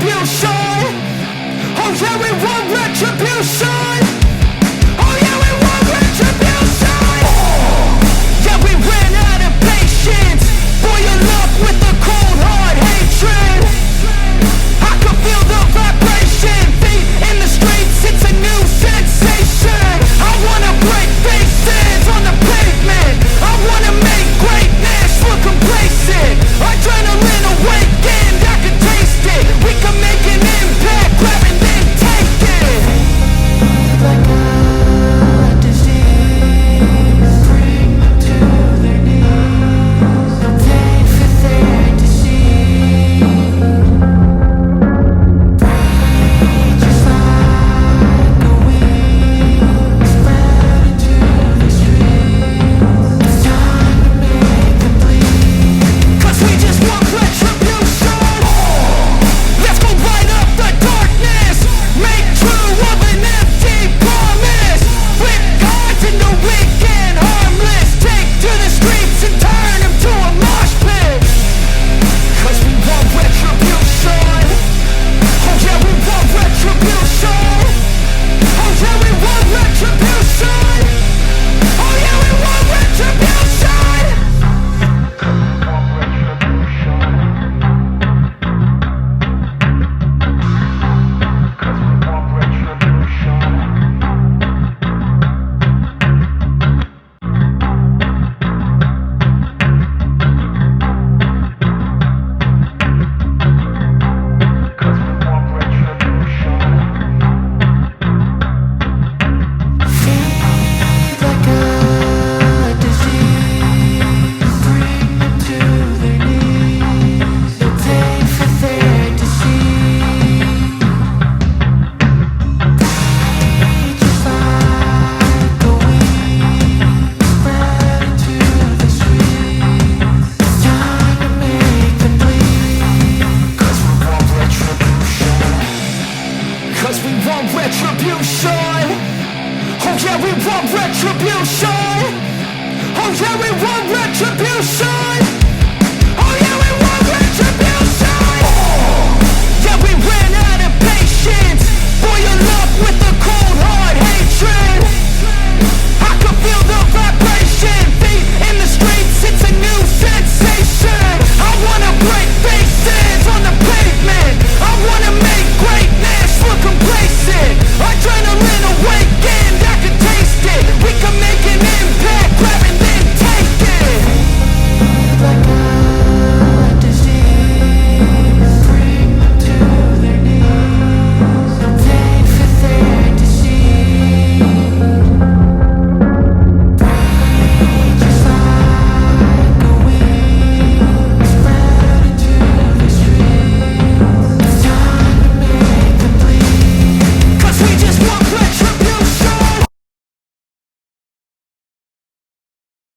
retribution. Oh yeah, we want retribution. Oh yeah, we want retribution. Yeah, we ran out of patience. Boil up with a cold hard hatred. I can feel the vibration. Feet in the streets, it's a new sensation. I wanna break faces on the pavement. I wanna make greatness look complacent. Adrenaline awakened, I can taste it. We can make an impact, grab and then take it. Like a disease, bring them to their knees. No pain for their disease. Breathe just like a wing, spread into the streets. It's time to make them bleed. 'Cause we just want retribution. Let's go light up the darkness. Make true of an empty promise. Flip cards into weak and harmless. Take to the streets and turn them to a mosh pit. 'Cause we want retribution. Oh yeah, we want retribution. Oh yeah, we want retribution. Oh yeah, we want retribution. Feed like a disease, bring them to their knees. No pain for their disease. Breathe just like a wing, spread into the streets. It's time to make them bleed. 'Cause we want retribution. 'Cause we want retribution. Oh yeah, we want retribution. Oh yeah, we want retribution.